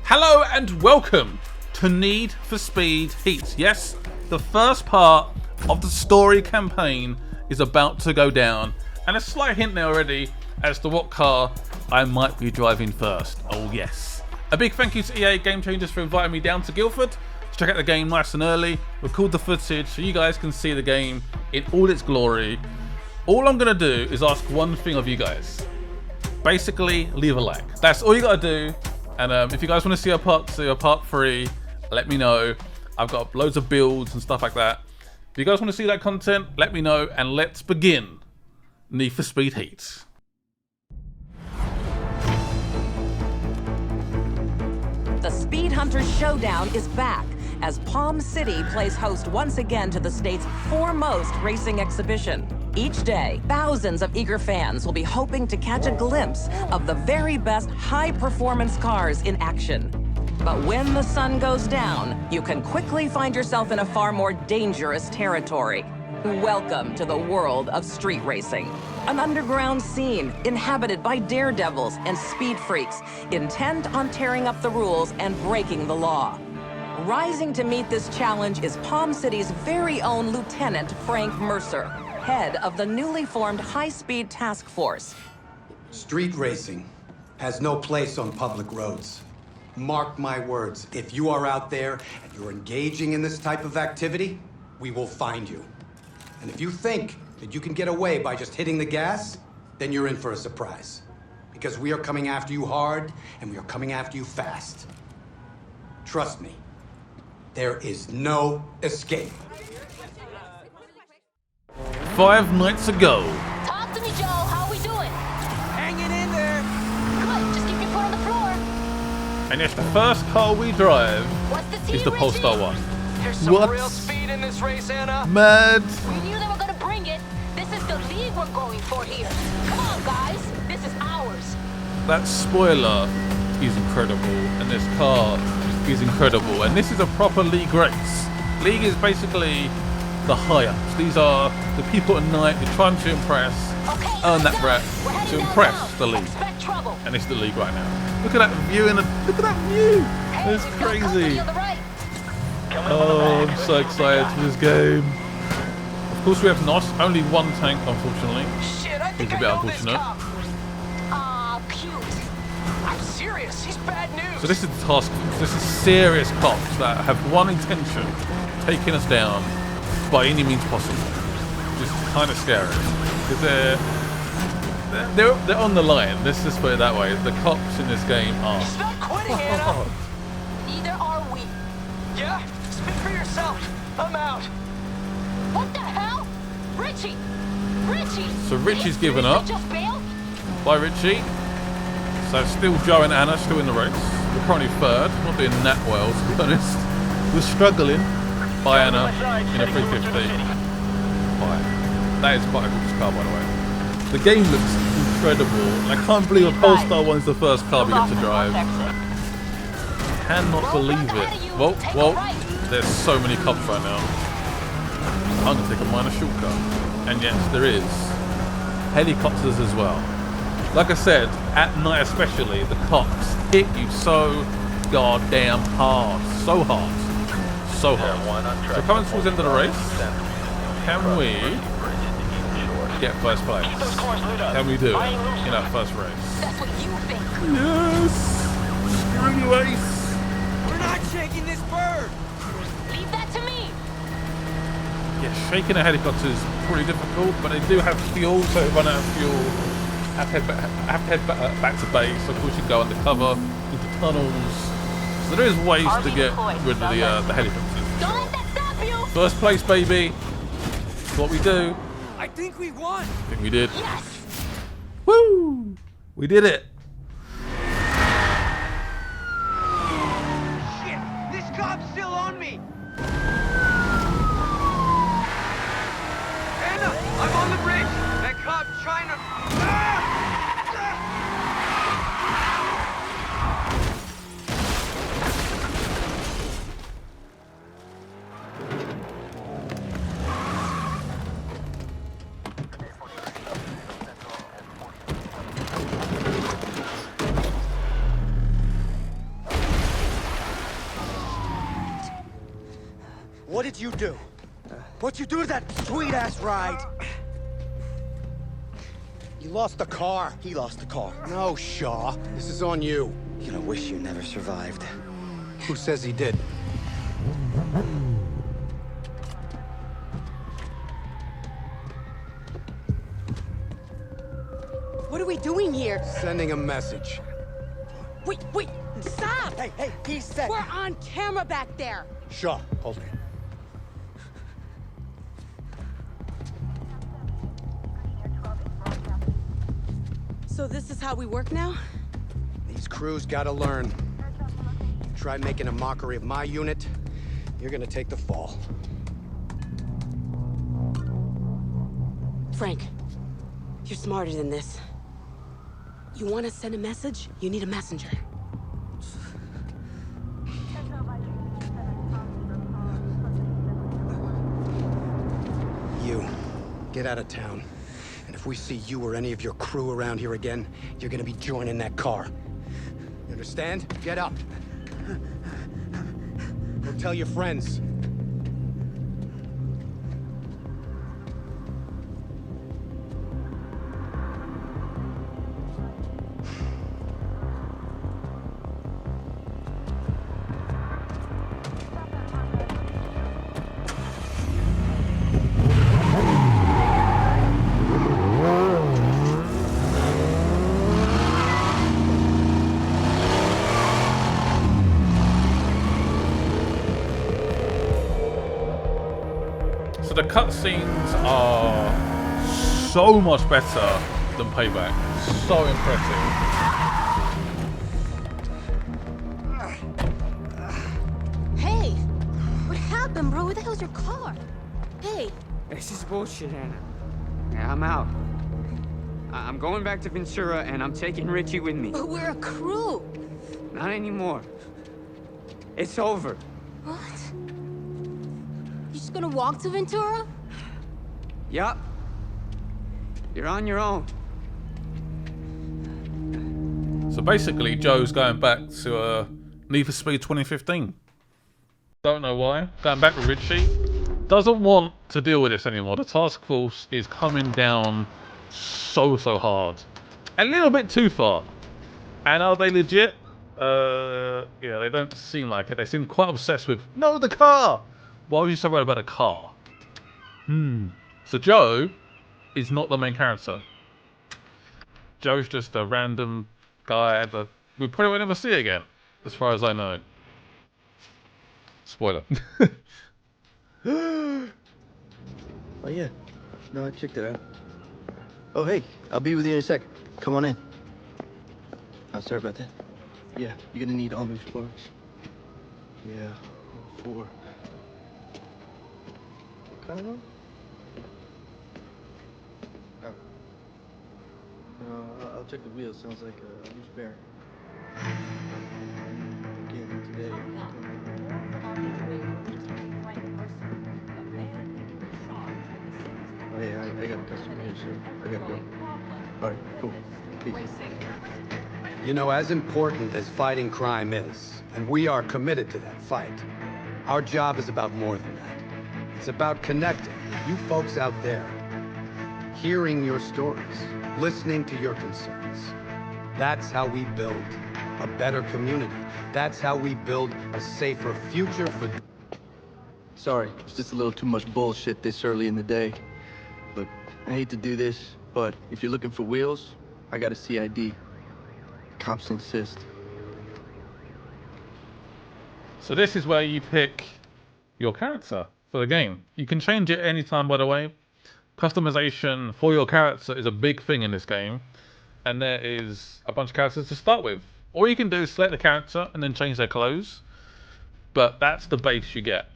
Hello and welcome to Need for Speed Heat. Yes, the first part of the story campaign is about to go down, and a slight hint there already as to what car I might be driving first. Oh yes. A big thank you to EA Game Changers for inviting me down to Guildford to check out the game nice and early, record the footage so you guys can see the game in all its glory. All I'm going to do is ask one thing of you guys. Basically, leave a like. That's all you got to do. And if you guys want to see a part 2 or part 3, let me know. I've got loads of builds and stuff like that. If you guys want to see that content, let me know, and let's begin Need for Speed Heat. The Speed Hunters Showdown is back as Palm City plays host once again to the state's foremost racing exhibition. Each day, thousands of eager fans will be hoping to catch a glimpse of the very best high-performance cars in action. But when the sun goes down, you can quickly find yourself in a far more dangerous territory. Welcome to the world of street racing. An underground scene inhabited by daredevils and speed freaks intent on tearing up the rules and breaking the law. Rising to meet this challenge is Palm City's very own Lieutenant Frank Mercer, head of the newly formed High-Speed Task Force. Street racing has no place on public roads. Mark my words, if you are out there and you're engaging in this type of activity, we will find you. And if you think that you can get away by just hitting the gas, then you're in for a surprise. Because we are coming after you hard, and we are coming after you fast. Trust me, there is no escape. 5 nights ago. Talk to me, Joe. How we doing? Hanging in there. Good. Just keep your foot on the floor. And yes, the first car we drive What's the team, is the Richie? Polestar 1. There's some What? real speed in this race, Anna. Mad. We knew they were gonna bring it. This is the league we're going for here. Come on, guys. This is ours. That spoiler is incredible, and this car is incredible, and this is a proper league race. League is basically the high-ups. These are the people at night who are trying to impress, Okay. earn that eyes rep up. We're heading to down impress now. the league. Expect trouble. And it's the league right now. Look at that view look at that view. Hey, It's we've got company crazy. on the right. Oh, I'm so excited for this game. Of course, we have not only one tank, unfortunately. Shit, I think It's a I bit know this unfortunate. cop. Aw, cute. I'm serious. He's bad news. So this is the task. This is serious cops that have one intention: taking us down by any means possible. Which is kind of scary because they're on the line. Let's just put it that way. The cops in this game are He's not quitting, Anna. hard. Neither are we. Yeah? Speak for yourself. I'm out. What the hell? Richie! Richie! So Richie's Did given you up. just bail? Bye, Richie. So still Joe and Anna still in the race. We're currently third. Not doing that well, to be honest. We're struggling. Bye, Anna. In a 350. Bye. That is quite a good car, by the way. The game looks incredible. And I can't believe a Polestar 1 is the first car we get to drive. Cannot believe it. Whoa, whoa. There's so many cops right now. I'm going to take a minor shortcut. And yes, there is helicopters as well. Like I said, at night especially, the cops hit you so goddamn hard. So hard. So hard. So coming towards the end of the race, can we get first place? Can we do it in our first race? That's what you think. Yes! Screw you, Ace! We're not shaking this bird. Leave that to me. Yeah, shaking a helicopter is pretty difficult, but they do have fuel, so if run out of fuel, have to head back to base. Of course, you go undercover into tunnels. So there is ways to get rid of the helicopters. Don't let that stop you. First place, baby. That's what we do. I think we won. I think we did. Yes. Woo! We did it. Shit, this cop's still on me. Anna, I'm on the bridge. That cop trying to... What did you do? What'd you do to that sweet-ass ride? You lost the car. He lost the car. No, Shaw. This is on you. You're gonna wish you never survived. Who says he did? What are we doing here? Sending a message. Wait, stop! Hey, he said... We're on camera back there. Shaw, hold it. So this is how we work now? These crews gotta learn. Try making a mockery of my unit, you're gonna take the fall. Frank, you're smarter than this. You want to send a message? You need a messenger. You, get out of town. And if we see you or any of your crew around here again, you're gonna be joining that car. You understand? Get up. Go tell your friends. So the cutscenes are so much better than Payback. So impressive. Hey! What happened, bro? Where the hell's your car? Hey! This is bullshit, Anna. Yeah, I'm out. I'm going back to Ventura, and I'm taking Richie with me. But we're a crew! Not anymore. It's over. What? You just gonna walk to Ventura? Yup. You're on your own. So basically, Joe's going back to Need for Speed 2015. Don't know why. Going back with Richie. Doesn't want to deal with this anymore. The task force is coming down so hard. A little bit too far. And are they legit? Yeah, they don't seem like it. They seem quite obsessed with, no, the car! Why was you so worried about a car? So Joe is not the main character. Joe's just a random guy that we probably will never see again, as far as I know. Spoiler. Oh yeah. No, I checked it out. Oh hey, I'll be with you in a sec. Come on in. Oh, sorry about that. Yeah, you're gonna need all those parts. Yeah, all 4. What kind of one? Oh. I'll check the wheels. Sounds like a loose bearing. Again, today. Oh yeah, I got a customer here, so I gotta go. All right, cool. Peace. You know, as important as fighting crime is, and we are committed to that fight, our job is about more than that. It's about connecting with you folks out there, hearing your stories, listening to your concerns. That's how we build a better community. That's how we build a safer future for... Sorry, it's just a little too much bullshit this early in the day. Look, I hate to do this, but if you're looking for wheels, I got a CID. Cops insist. So this is where you pick your character for the game. You can change it anytime, by the way. Customization for your character is a big thing in this game. And there is a bunch of characters to start with. All you can do is select the character and then change their clothes. But that's the base you get.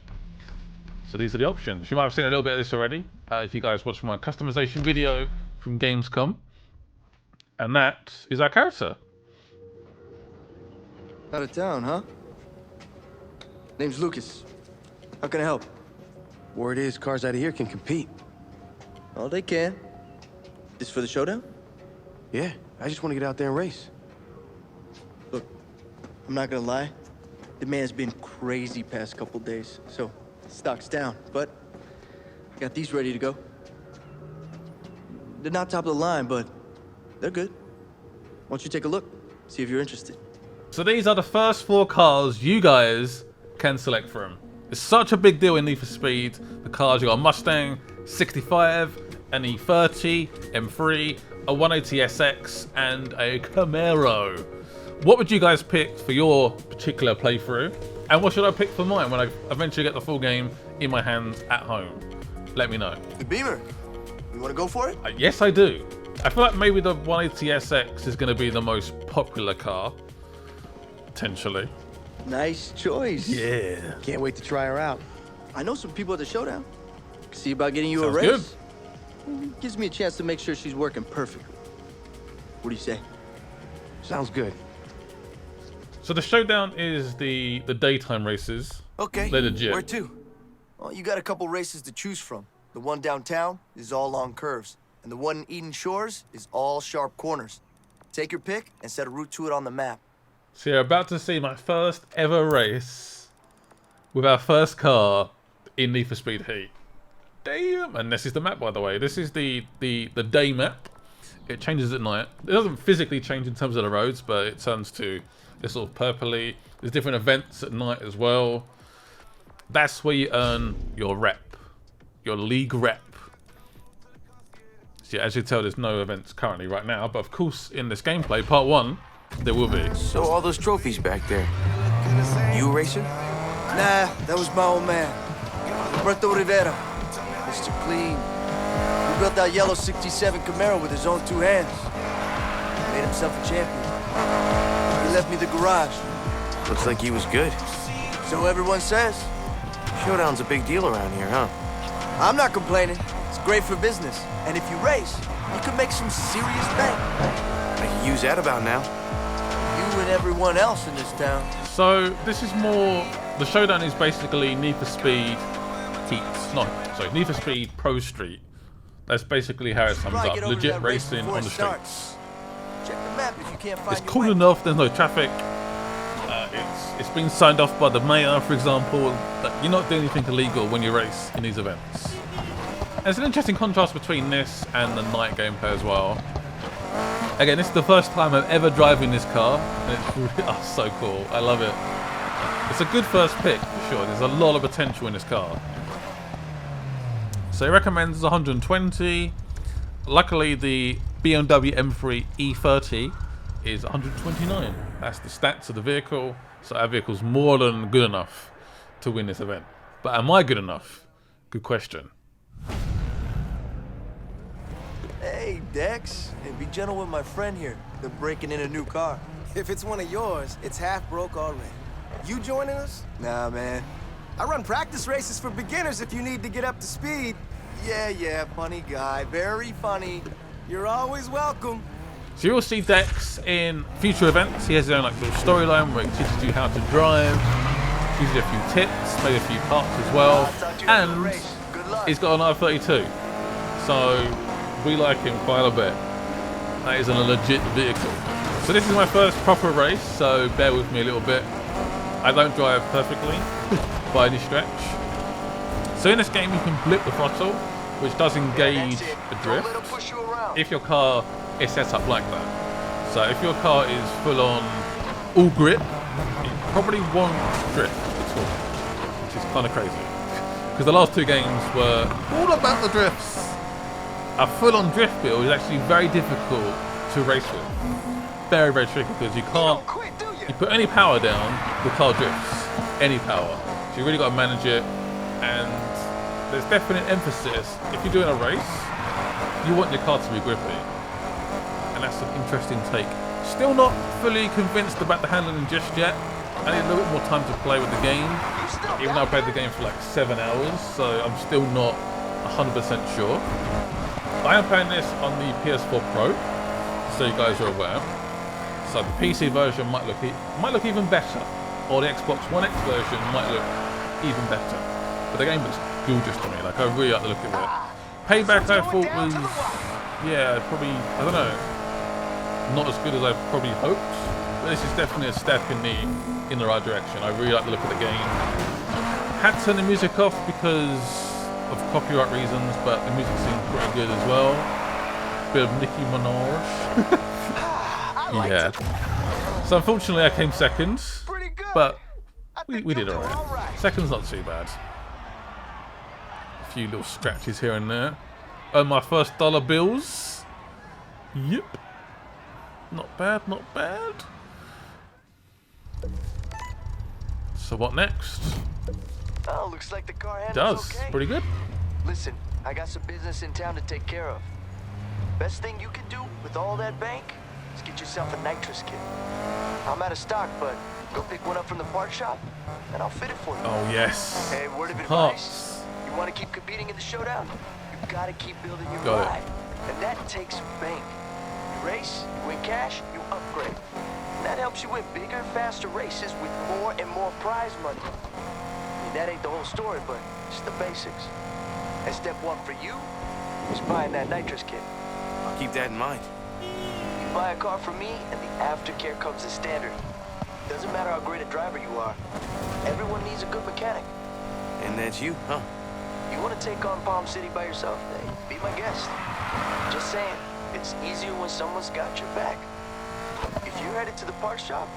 So these are the options. You might have seen a little bit of this already. If you guys watched my customization video from Gamescom. And that is our character. Out of town, huh? Name's Lucas. How can I help? Word is, cars out of here can compete. Oh, they can. This for the showdown? Yeah, I just want to get out there and race. Look, I'm not gonna lie. The man's been crazy past couple days, so Stock's down, but I got these ready to go. They're not top of the line, but they're good. Why don't you take a look, see if you're interested. So these are the first 4 cars you guys can select from. It's such a big deal in Need for Speed. The cars, you got a Mustang 65, an E30, M3, a 180SX, and a Camaro. What would you guys pick for your particular playthrough? And what should I pick for mine when I eventually get the full game in my hands at home? Let me know. The Beamer. You want to go for it? Yes, I do. I feel like maybe the 180SX is going to be the most popular car. Potentially. Nice choice. Yeah. Can't wait to try her out. I know some people at the showdown. See about getting you Sounds a race. good. Gives me a chance to make sure she's working perfectly. What do you say? Sounds good. So the showdown is the daytime races. Okay. They're legit. Where to? Well, you got a couple races to choose from. The one downtown is all long curves, and the one in Eden Shores is all sharp corners. Take your pick and set a route to it on the map. So you're about to see my first ever race with our first car in Need for Speed Heat. Damn! And this is the map, by the way. This is the day map. It changes at night. It doesn't physically change in terms of the roads, but it turns to this sort of purpley. There's different events at night as well. That's where you earn your rep, your league rep. So yeah, as you can tell, there's no events currently right now, but of course in this gameplay, part 1, there will be. So all those trophies back there, you a racer? Nah, that was my old man, Roberto Rivera, Mr. Clean. He built that yellow 67 Camaro with his own 2 hands. Made himself a champion. He left me the garage. Looks like he was good. So everyone says. Showdown's a big deal around here, huh? I'm not complaining. It's great for business. And if you race, you can make some serious bank. I can use that about now. You and everyone else in this town. So this is more, the showdown is basically Need for Speed Heats. No, sorry, Need for Speed Pro Street. That's basically how it sums Probably up. get over Legit that race racing before on it the starts. streets. Check the map if you can't find It's your cool way. enough, there's no traffic. It's been signed off by the mayor, for example, that you're not doing anything illegal when you race in these events. And it's an interesting contrast between this and the night gameplay as well. Again, this is the first time I'm ever driving this car, and it's really, so cool. I love it. It's a good first pick, for sure. There's a lot of potential in this car. So he recommends 120. Luckily, the BMW M3 E30 is 129. That's the stats of the vehicle. So our vehicle's more than good enough to win this event. But am I good enough? Good question. Hey, Dex. Hey, be gentle with my friend here. They're breaking in a new car. If it's one of yours, it's half broke already. You joining us? Nah, man. I run practice races for beginners if you need to get up to speed. Yeah, funny guy. Very funny. You're always welcome. So you'll see Dex in future events. He has his own little storyline where he teaches you how to drive, gives you a few tips, maybe a few parts as well, and he's got an R32. So we like him quite a bit. That is a legit vehicle. So this is my first proper race, so bear with me a little bit. I don't drive perfectly by any stretch. So in this game you can blip the throttle, which does engage the drift if your car is set up like that. So if your car is full on all grip, it probably won't drift at all, which is kind of crazy. Because the last 2 games were all about the drifts. A full on drift build is actually very difficult to race with. Very, very tricky because you can't, you put any power down, the car drifts. Any power. So you really got to manage it, and there's definite emphasis. If you're doing a race, you want your car to be grippy. And that's an interesting take. Still not fully convinced about the handling just yet. I need a little bit more time to play with the game. Even though I played the game for like 7 hours, so I'm still not 100% sure. I am playing this on the PS4 Pro, so you guys are aware. So the PC version might look even better, or the Xbox One X version might look even better. But the game looks gorgeous to me. Like, I really like the look of it. Payback I thought was, yeah, probably, I don't know, not as good as I probably hoped. But this is definitely a step in the right direction. I really like the look of the game. Had to turn the music off because of copyright reasons, but the music seemed pretty good as well. Bit of Nicki Minaj. Yeah. So unfortunately I came second, but we did alright. Second's not too bad. A few little scratches here and there. Earned my first dollar bills. Yep. Not bad, not bad. So what next? Oh, looks like the car handles okay. Pretty good. Listen, I got some business in town to take care of. Best thing you can do with all that bank is get yourself a nitrous kit. I'm out of stock, but go pick one up from the part shop, and I'll fit it for you. Oh, yes. Hey, word of advice. You want to keep competing in the showdown? You gotta keep building your ride. And that takes bank. You race, you win cash, you upgrade. And that helps you win bigger, faster races with more and more prize money. I mean, that ain't the whole story, but just the basics. And step one for you is buying that nitrous kit. I'll keep that in mind. You buy a car from me, and the aftercare comes as standard. Doesn't matter how great a driver you are. Everyone needs a good mechanic. And that's you, huh? You want to take on Palm City by yourself? Hey, be my guest. Just saying, it's easier when someone's got your back. If you're headed to the parts shop,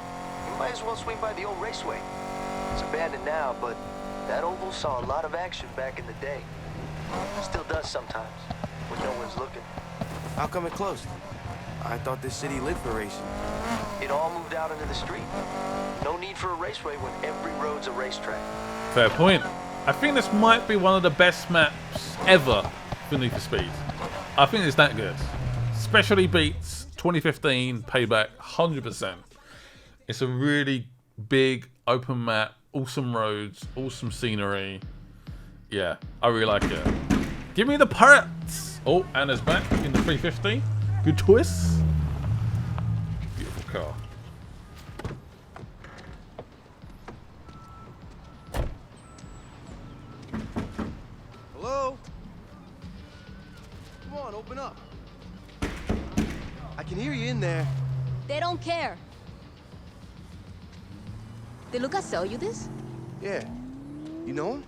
you might as well swing by the old raceway. It's abandoned now, but that oval saw a lot of action back in the day. Still does sometimes, when no one's looking. How come it closed? I thought this city lived for racing. It all moved out into the street. No need for a raceway when every road's a racetrack. Fair point. I think this might be one of the best maps ever for Need for Speed. I think it's that good. Especially beats 2015 Payback 100%. It's a really big open map, awesome roads, awesome scenery. Yeah, I really like it. Give me the Pirates! Oh, Anna's back in the 350. Good choice. Beautiful car. Hello? Come on, open up. I can hear you in there. They don't care. Did Lucas sell you this? Yeah. You know him?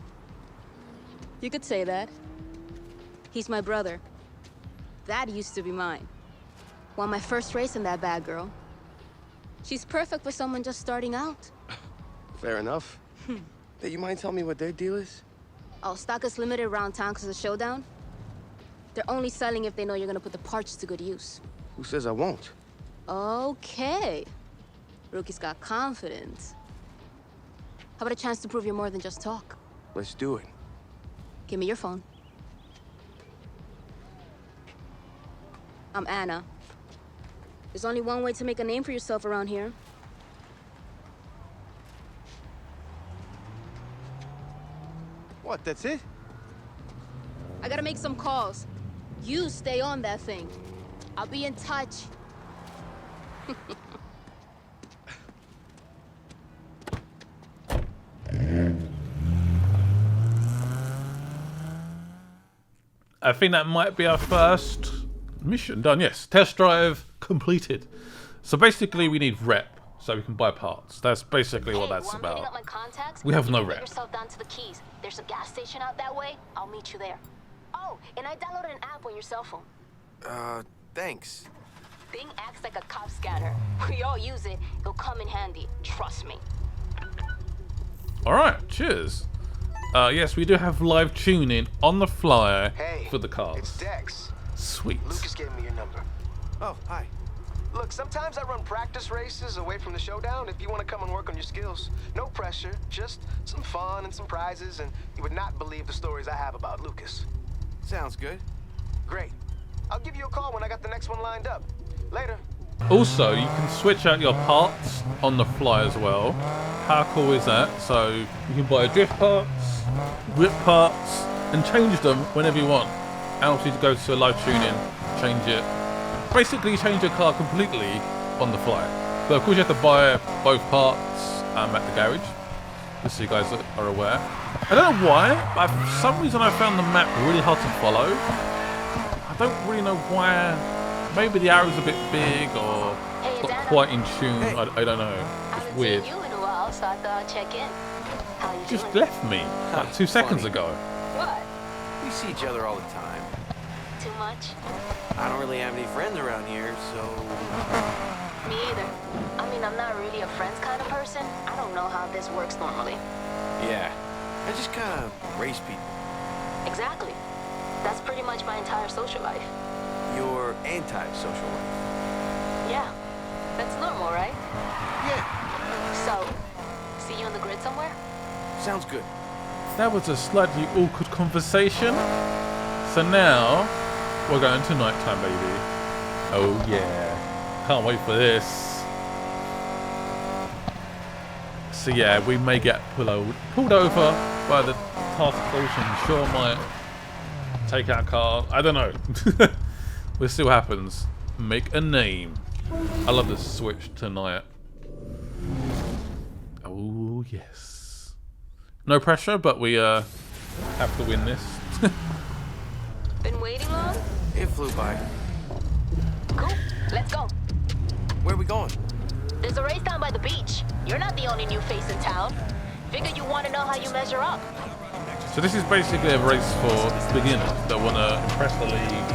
You could say that. He's my brother. That used to be mine. Won my first race in that bad girl. She's perfect for someone just starting out. Fair enough. Hey, you mind telling me what their deal is? Oh, stock is limited around town because of the showdown. They're only selling if they know you're gonna put the parts to good use. Who says I won't? Okay. Rookie's got confidence. How about a chance to prove you're more than just talk? Let's do it. Give me your phone. I'm Anna. There's only one way to make a name for yourself around here. What, that's it? I gotta make some calls. You stay on that thing. I'll be in touch. I think that might be our first mission done. Yes, test drive completed. So basically we need rep so we can buy parts. That's basically what that's about. We have no rep. Yourself down to the keys. There's a gas station out that way. I'll meet you there. Oh, and I downloaded an app on your cell phone. Thanks. Bing acts like a cop scanner. We all use it. It'll come in handy. Trust me. Alright, cheers. Yes, we do have live tuning on the fly for the cars. It's Dex. Sweet. Lucas gave me your number. Oh, hi. Look, sometimes I run practice races away from the showdown if you want to come and work on your skills. No pressure, just some fun and some prizes, and you would not believe the stories I have about Lucas. Sounds good. Great. I'll give you a call when I got the next one lined up. Later. Also, you can switch out your parts on the fly as well. How cool is that? So you can buy drift parts, grip parts, and change them whenever you want. And also you go to live tuning, change it. Basically change your car completely on the fly. But of course you have to buy both parts at the garage, just so you guys are aware. I don't know why, but for some reason I found the map really hard to follow. I don't really know why. Maybe the arrow's a bit big or not quite in tune. I don't know. It's weird. You in a while. so I thought I'd check in. How you Just doing? left me like 2 seconds ago. What? We see each other all the time. Too much? I don't really have any friends around here, so... Me either. I mean, I'm not really a friends kind of person. I don't know how this works normally. Yeah. I just kind of race people. Exactly. That's pretty much my entire social life. Your anti-social life. Yeah. That's normal, right? Yeah. So, see you on the grid somewhere? Sounds good. That was a slightly awkward conversation. So now, we're going to nighttime, baby. Oh yeah. Can't wait for this. So yeah, we may get pulled over by the task force and sure might take our car. I don't know. We'll see what happens. Make a name. I love this switch tonight. Oh yes. No pressure, but we have to win this. Been waiting long? It flew by. Cool. Let's go. Where are we going? There's a race down by the beach. You're not the only new face in town. Figure you want to know how you measure up. So this is basically a race for beginners that want to impress the league,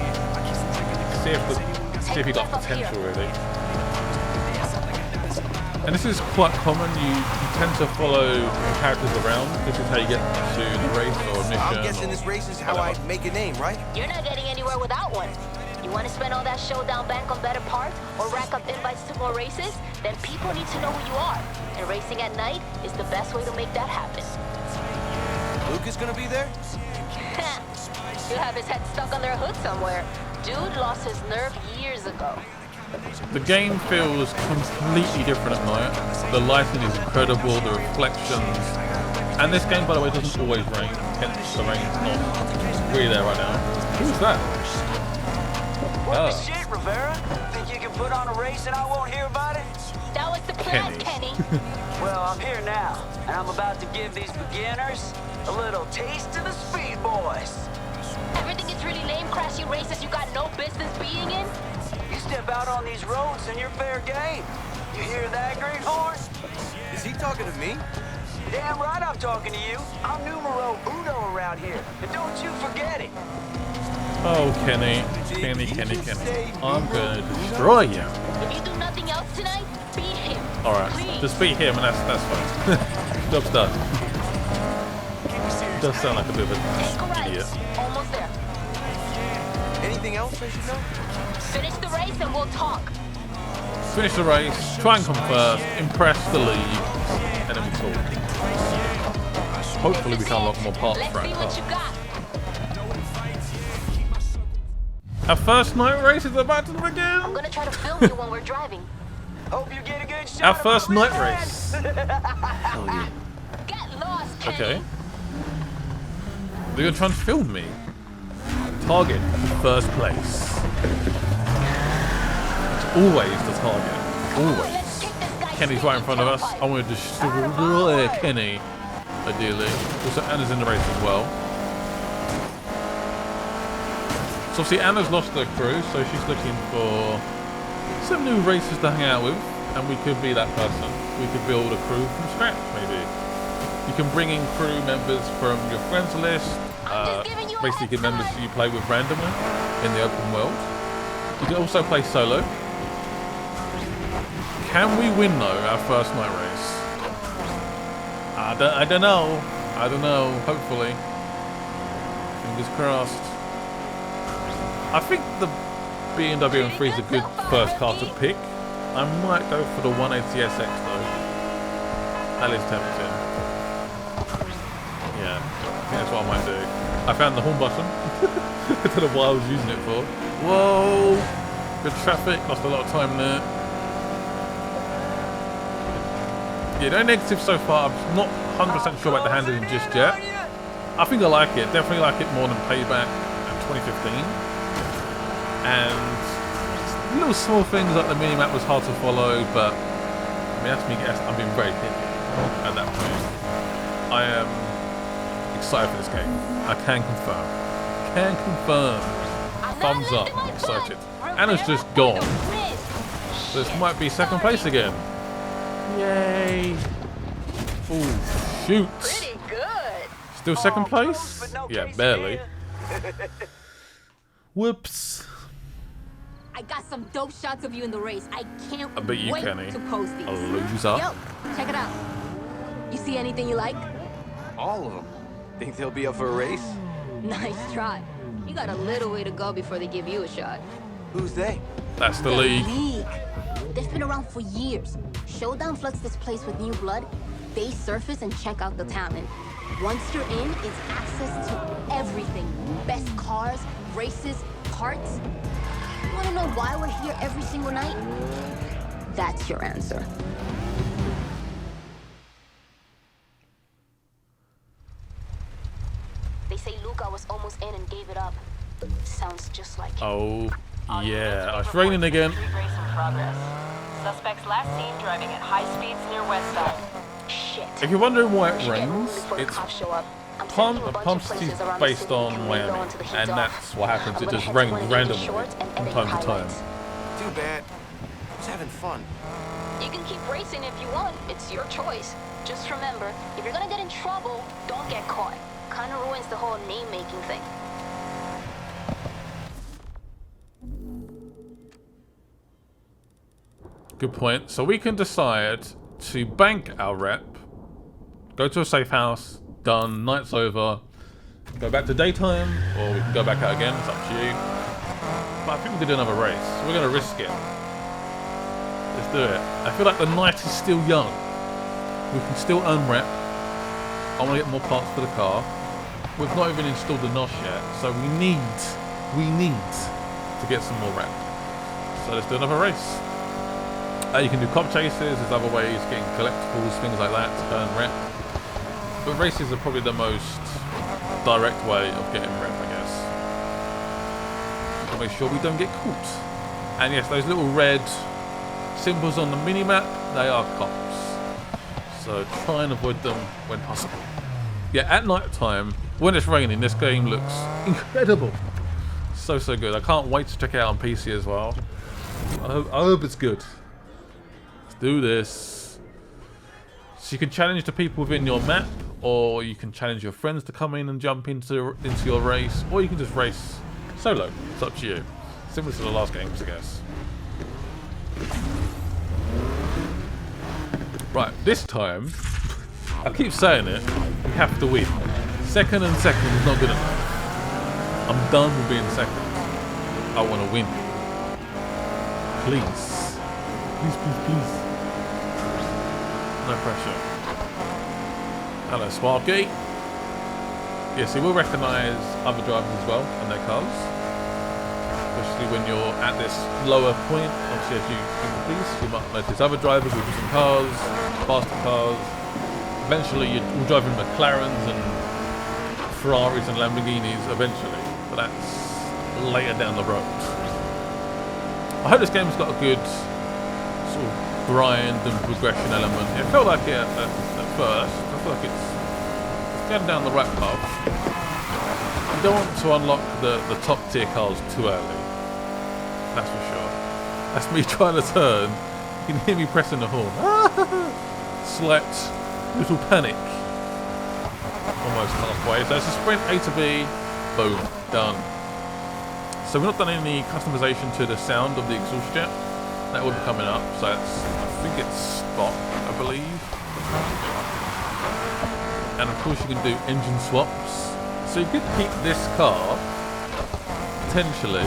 see if you got potential really. And this is quite common. You tend to follow characters around. This is how you get to the race or mission. I'm guessing this race is how I make a name, right? You're not getting anywhere without one. You want to spend all that showdown bank on better parts or rack up invites to more races? Then people need to know who you are. And racing at night is the best way to make that happen. Luke is gonna be there? He'll have his head stuck under a hood somewhere. Dude lost his nerve years ago. The game feels completely different at night. The lighting is incredible, the reflections. And this game, by the way, doesn't always rain. Hence, the rain's not really there right now. Who's that? What the shit, Rivera? Think you can put on a race and I won't hear about it? That was the plan, Kenny. Well, I'm here now, and I'm about to give these beginners a little taste of the Speed Boys. Everything is really lame, crashy races you got no business being in? You step out on these roads and you're fair game. You hear that, Greenhorn? Is he talking to me? Damn right I'm talking to you. I'm numero uno around here, and don't you forget it. Oh, Kenny. Kenny. I'm gonna destroy you. If you do nothing else tonight, beat him. Alright, just beat him and that's fine. Job's done. Does sound like a bit of an idiot. Almost there. Anything else I should know? Finish the race and we'll talk. Finish the race, try and come first, impress the league, and then we talk. Hopefully we can unlock more parts for our car. Our first night race is about to begin. I'm gonna try to film you when we're driving. Hope you get a good shot. Our first night race. Hell yeah. Get lost, Kenny. Okay. They're gonna try and film me. Target first place. It's always the target. Always. Kenny's right in front of us. I want to destroy Kenny. Ideally. Also, Anna's in the race as well. So obviously Anna's lost her crew, so she's looking for some new racers to hang out with, and we could be that person. We could build a crew from scratch, maybe. You can bring in crew members from your friends list, basically get members who you play with randomly in the open world. You can also play solo. Can we win though, our first night race? I don't know. Hopefully. Fingers crossed. I think the BMW M3 is a good first car to pick. I might go for the 180SX though. That is tempting. Yeah, I think that's what I might do. I found the horn button. I don't know what I was using it for. Whoa! Good traffic, lost a lot of time there. Yeah, no negatives so far. I'm not 100% sure about the handling just yet. I think I like it. Definitely like it more than Payback in 2015. And little small things like the mini-map was hard to follow, but I mean, that's me. I'm being very picky at that point. I am excited for this game. I can confirm. Thumbs up. I'm excited. Anna's just gone. This might be second place again. Yay! Oh, shoot. Pretty good. Still second place? But no Yeah, case barely. here. Whoops. I got some dope shots of you in the race. I can't I bet you wait can, eh? to post these. A loser. Yo, check it out. You see anything you like? All of them. Think they'll be up for a race? Nice try. You got a little way to go before they give you a shot. Who's they? That's the league. They've been around for years. Showdown floods this place with new blood. They surface and check out the talent. Once you're in, it's access to everything. Best cars, races, parts. You wanna know why we're here every single night? That's your answer. They say Luca was almost in and gave it up. Sounds just like him. Oh, yeah. It's raining again. Street race in progress. Suspects last seen driving at high speeds near West Side. Shit. If you're wondering why it We should get moving rains, before the it's cops show up. I'm Palm sending you a bunch Palm of City's places around the based city you on can lay low Miami, until the heat's and off. that's what happens. I'm It gonna just head to rains one of the randomly shorts and from edit time your to time. highlights. Too bad. I was having fun. You can keep racing if you want. It's your choice. Just remember, if you're gonna get in trouble, don't get caught. Kinda ruins the whole name-making thing. Good point. So we can decide to bank our rep, go to a safe house, done, night's over, go back to daytime, or we can go back out again. It's up to you. But I think we could do another race. We're going to risk it. Let's do it. I feel like the night is still young. We can still earn rep. I want to get more parts for the car. We've not even installed the NOS yet, so we need to get some more rep. So let's do another race. You can do cop chases, there's other ways, getting collectibles, things like that to earn rep. But races are probably the most direct way of getting rep, I guess. To make sure we don't get caught. And yes, those little red symbols on the mini-map, they are cops. So try and avoid them when possible. Yeah, at night time, when it's raining, this game looks incredible. So good. I can't wait to check it out on PC as well. I hope it's good. Do this. So you can challenge the people within your map, or you can challenge your friends to come in and jump into your race, or you can just race solo. It's up to you. Similar to the last games, I guess. Right, this time, I keep saying it, we have to win. Second and second is not good enough. I'm done with being second. I want to win. Please. Please. No pressure. Hello, Sparky. Yes, he will recognise other drivers as well and their cars. Especially when you're at this lower point. Obviously, as you increase, you might notice other drivers with different cars, faster cars. Eventually, you'll drive in McLarens and Ferraris and Lamborghinis eventually. But that's later down the road. I hope this game's got a good sort of grind and progression element. It felt like it at first. I feel like it's going down the right path. You don't want to unlock the top tier cars too early. That's for sure. That's me trying to turn. You can hear me pressing the horn. Slight little panic. Almost halfway. So it's a sprint A to B. Boom. Done. So we've not done any customization to the sound of the exhaust jet. That will be coming up, so it's, I think it's spot, I believe. And of course you can do engine swaps. So you could keep this car, potentially,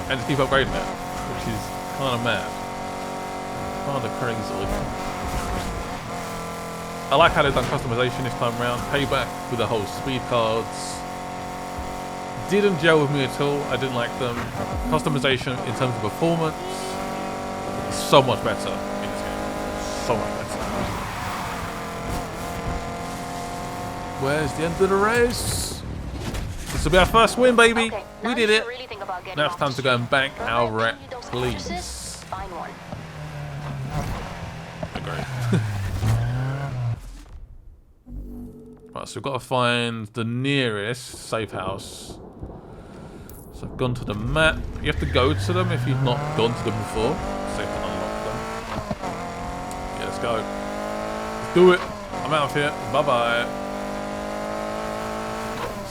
and just keep upgrading it, which is kind of mad. Kind of crazy. I like how they've done customization this time around. Payback with the whole speed cards. Didn't gel with me at all, I didn't like them. Customization in terms of performance. So much better in this game. So much better. Where's the end of the race? This will be our first win, baby. Okay, we did it. Really think about getting Now it's off time the to go and bank street. our Remember I rep, gave you those please. mattresses? Find one. Agree. Right, so we've got to find the nearest safe house. So I've gone to the map. You have to go to them if you've not gone to them before. So you can unlock them. Yeah, let's go. Let's do it. I'm I'm out of here. Bye-bye.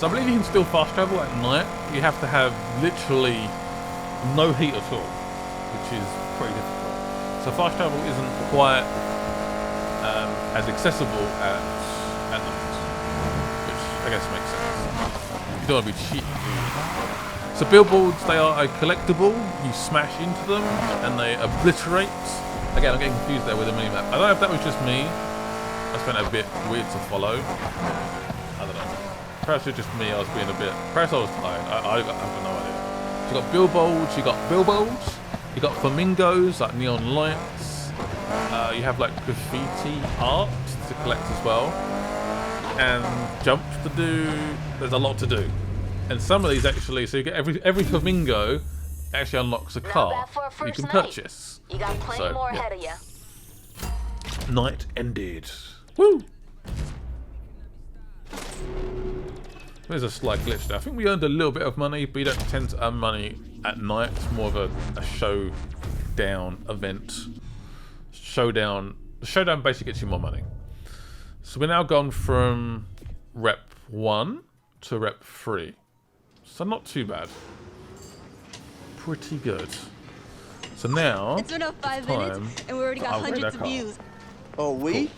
So I believe you can still fast travel at night. You have to have literally no heat at all, which is pretty difficult. So fast travel isn't quite as accessible as at night, which I guess makes sense. You don't want to be cheating, do you? So billboards, they are a collectible. You smash into them and they obliterate. Again, I'm getting confused there with the minimap. I don't know if that was just me. That's been a bit weird to follow. I don't know. Perhaps it was just me. I was being a bit. Perhaps I was tired. I have no idea. So you got billboards. You got billboards. You got flamingos, like neon lights. You have like graffiti art to collect as well, and jumps to do. There's a lot to do, and some of these actually. So you get every flamingo actually unlocks a car you can purchase. You got plenty more ahead of you. Night ended. Woo! There's a slight glitch there. I think we earned a little bit of money, but you don't tend to earn money at night. It's more of a showdown event. Showdown. The showdown basically gets you more money. So we're now gone from rep 1 to rep 3. So not too bad. Pretty good. So now It's been up 5 minutes and we already got hundreds of views. Oh, we?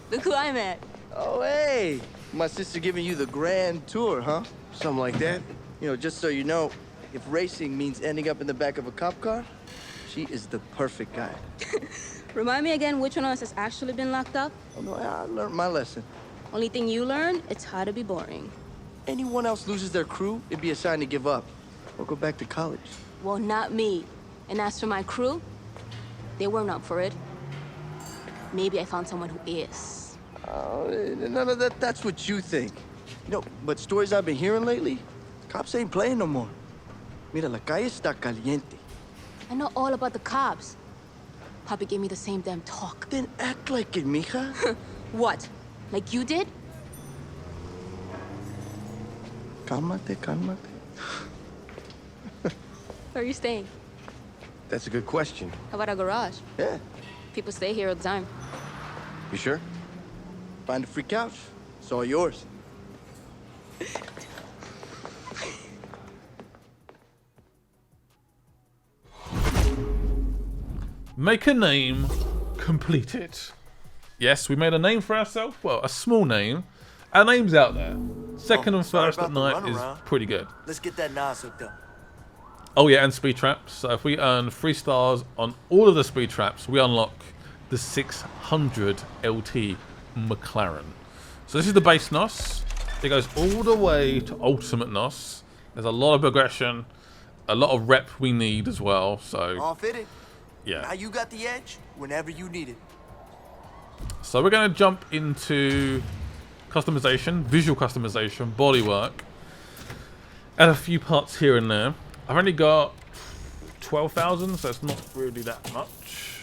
Look who I'm at. Oh, hey. My sister giving you the grand tour, huh? Something like that. You know, just so you know, if racing means ending up in the back of a cop car, she is the perfect guide. Remind me again which one of us has actually been locked up? Oh, no, I learned my lesson. Only thing you learn, it's how to be boring. Anyone else loses their crew, it'd be a sign to give up or go back to college. Well, not me. And as for my crew, they weren't up for it. Maybe I found someone who is. None of that's what you think. You know, but stories I've been hearing lately, cops ain't playing no more. Mira, la calle está caliente. I know all about the cops. Papi gave me the same damn talk. Then act like it, mija. What? Like you did? Cálmate, cálmate. Where are you staying? That's a good question. How about a garage? Yeah. People stay here all the time. You sure? Find a free couch. It's all yours. Make a name completed. Yes, we made a name for ourselves. Well, a small name. Our name's out there. Second and first at night is pretty good. Let's get that Nas hooked up. Oh yeah, and speed traps. So if we earn 3 stars on all of the speed traps, we unlock the 600 LT McLaren. So this is the base NOS. It goes all the way to ultimate NOS. There's a lot of progression, a lot of rep we need as well. So all fitted. Yeah. Now you got the edge whenever you need it. So we're going to jump into customization, visual customization, bodywork, and a few parts here and there. I've only got 12,000, so it's not really that much.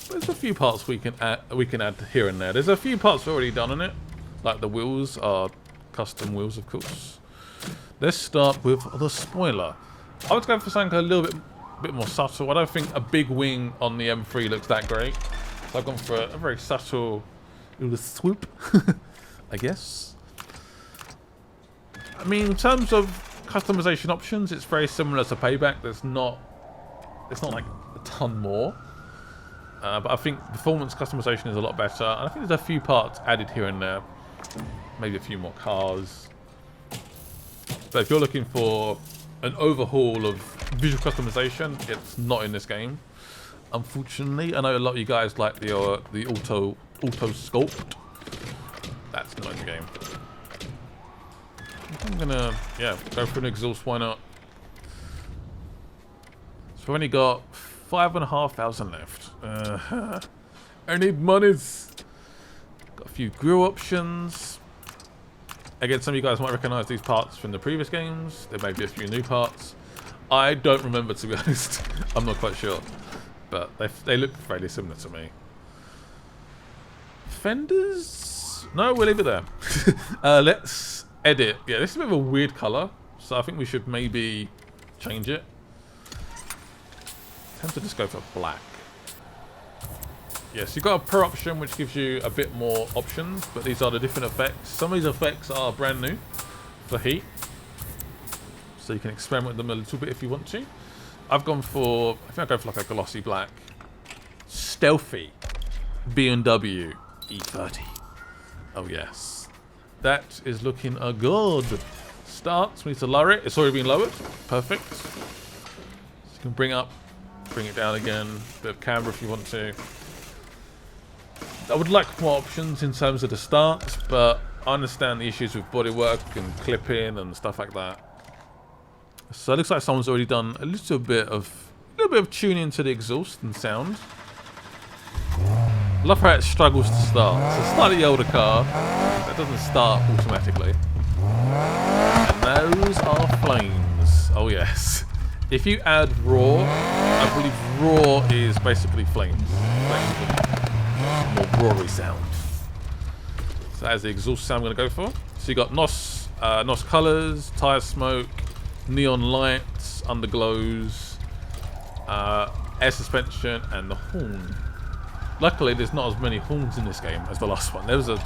But there's a few parts we can add here and there. There's a few parts already done on it, like the wheels are custom wheels, of course. Let's start with the spoiler. I was going for something a little bit more subtle. I don't think a big wing on the M3 looks that great. So I've gone for a very subtle little swoop, I guess. I mean, in terms of customization options, it's very similar to Payback. It's not like a ton more. But I think performance customization is a lot better. And I think there's a few parts added here and there. Maybe a few more cars. But if you're looking for an overhaul of visual customization, it's not in this game. Unfortunately, I know a lot of you guys like the auto sculpt. That's not in the game. I'm gonna go for an exhaust. Why not? So we've only got 5,500 left. I need monies. Got a few grill options. Again, some of you guys might recognize these parts from the previous games. There may be a few new parts. I don't remember, to be honest. I'm not quite sure. But they look fairly similar to me. Fenders? No, we'll leave it there. Let's edit. Yeah, this is a bit of a weird color. So I think we should maybe change it. I tend to just go for black. Yes, you've got a pro option which gives you a bit more options, but these are the different effects. Some of these effects are brand new for Heat, so you can experiment with them a little bit if you want to. I've gone for, I think I'll go for like a glossy black. Stealthy BMW E30. Oh yes. That is looking good. Starts, we need to lower it. It's already been lowered. Perfect. So you can bring it down again. Bit of camber if you want to. I would like more options in terms of the stance, but I understand the issues with bodywork and clipping and stuff like that. So it looks like someone's already done a little bit of tuning to the exhaust and sound. Love how it struggles to start. It's a slightly older car that doesn't start automatically. And those are flames. Oh yes. If you add raw, I believe raw is basically flames. More roary sound. So that is the exhaust sound I'm going to go for. So you got NOS colors, tire smoke, neon lights, underglows, air suspension, and the horn. Luckily, there's not as many horns in this game as the last one. There was a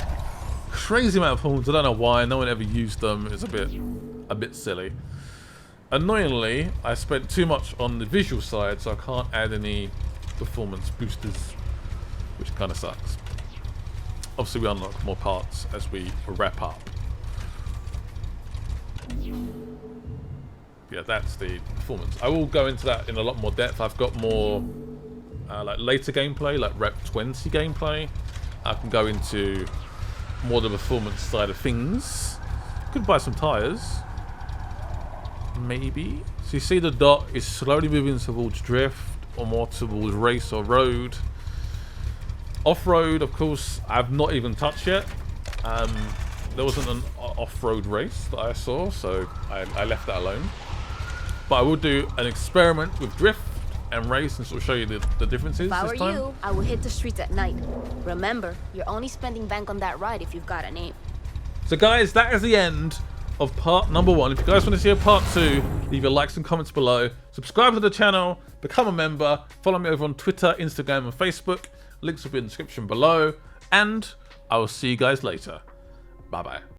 crazy amount of horns. I don't know why. No one ever used them. It's a bit silly. Annoyingly, I spent too much on the visual side, so I can't add any performance boosters, which kind of sucks. Obviously, we unlock more parts as we wrap up. Yeah, that's the performance. I will go into that in a lot more depth. I've got more like later gameplay, like Rep 20 gameplay. I can go into more the performance side of things. Could buy some tires, maybe. So you see the dot is slowly moving towards drift or more towards race or road. Off-road, of course, I've not even touched yet. There wasn't an off-road race that I saw, so I left that alone. But I will do an experiment with drift and race and sort of show you the differences If I this were time. you, I would hit the streets at night. Remember, you're only spending bank on that ride if you've got a name. So guys, that is the end of part number 1. If you guys want to see a part 2, leave your likes and comments below. Subscribe to the channel, become a member, follow me over on Twitter, Instagram and Facebook. Links will be in the description below. And I will see you guys later. Bye bye.